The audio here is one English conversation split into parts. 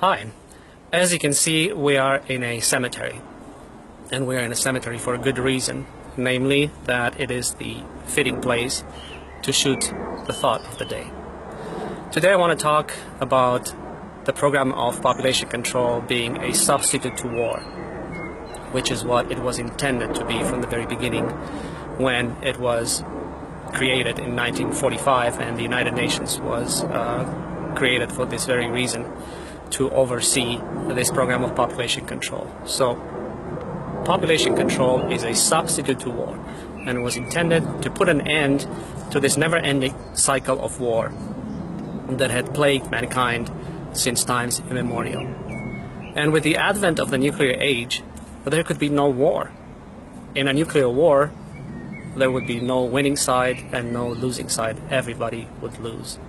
Hi. As you can see, we are in a cemetery. And we are in a cemetery for a good reason, namely that it is the fitting place to shoot the thought of the day. Today I want to talk about the program of population control being a substitute to war, which is what it was intended to be from the very beginning when it was created in 1945, and the United Nations was created for this very reason, to oversee this program of population control. So population control is a substitute to war and was intended to put an end to this never-ending cycle of war that had plagued mankind since times immemorial. And with the advent of the nuclear age, there could be no war. In a nuclear war, there would be no winning side and no losing side. Everybody would lose.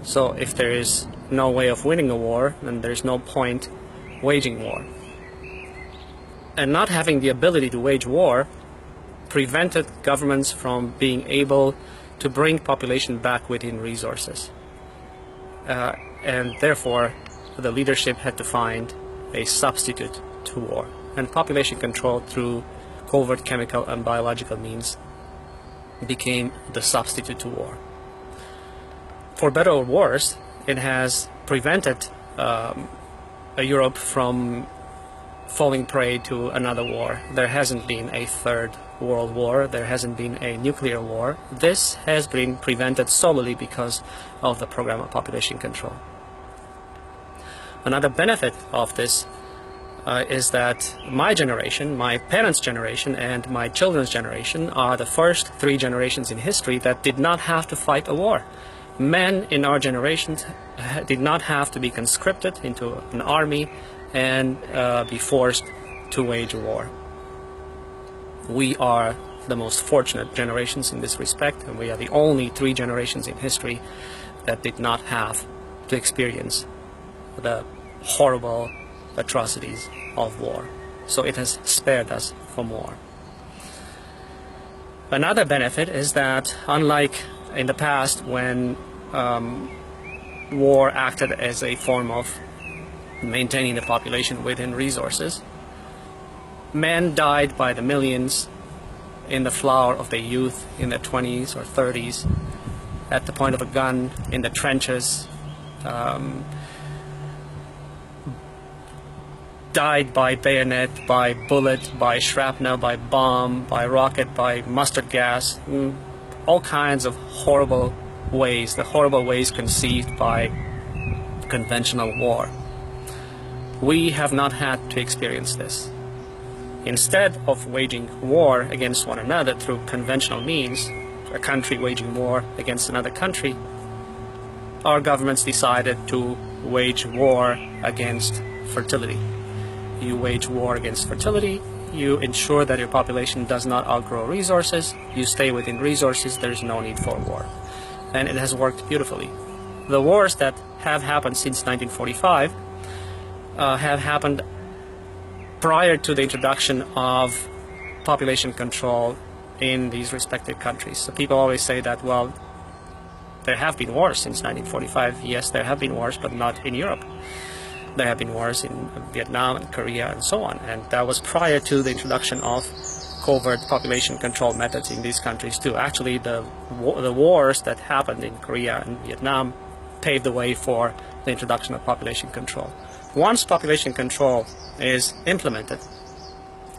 So if there is no way of winning a war, then there's no point waging war. And not having the ability to wage war prevented governments from being able to bring population back within resources. And therefore, the leadership had to find a substitute to war. And population control through covert chemical and biological means became the substitute to war. For better or worse, it has prevented Europe from falling prey to another war. There hasn't been a third world war. There hasn't been a nuclear war. This has been prevented solely because of the program of population control. Another benefit of this is that my generation, my parents' generation, and my children's generation are the first three generations in history that did not have to fight a war. Men in our generations did not have to be conscripted into an army and be forced to wage a war. We are the most fortunate generations in this respect, and we are the only three generations in history that did not have to experience the horrible atrocities of war. So it has spared us from war. Another benefit is that, unlike in the past when war acted as a form of maintaining the population within resources, men died by the millions in the flower of their youth, in their 20s or 30s, at the point of a gun, in the trenches, died by bayonet, by bullet, by shrapnel, by bomb, by rocket, by mustard gas, all kinds of horrible ways, the horrible ways conceived by conventional war. We have not had to experience this. Instead of waging war against one another through conventional means, a country waging war against another country, our governments decided to wage war against fertility. You wage war against fertility, you ensure that your population does not outgrow resources, you stay within resources, there is no need for war. And it has worked beautifully. The wars that have happened since 1945 have happened prior to the introduction of population control in these respective countries. So people always say that, well, there have been wars since 1945. Yes, there have been wars, but not in Europe. There have been wars in Vietnam and Korea and so on, and that was prior to the introduction of covert population control methods in these countries too. Actually, the wars that happened in Korea and Vietnam paved the way for the introduction of population control. Once population control is implemented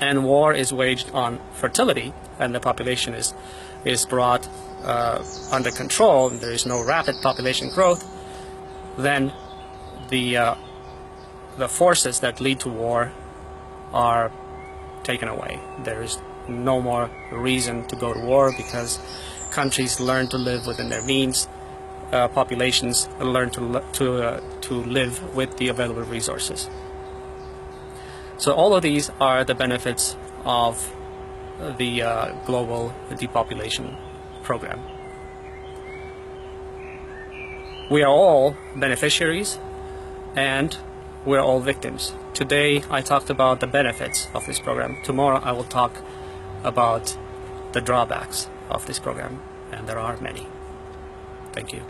and war is waged on fertility and the population is brought under control and there is no rapid population growth, then the forces that lead to war are taken away. There is no more reason to go to war because countries learn to live within their means. Populations learn to live with the available resources. So all of these are the benefits of the global depopulation program. We are all beneficiaries and we're all victims. Today I talked about the benefits of this program. Tomorrow I will talk about the drawbacks of this program, and there are many. Thank you.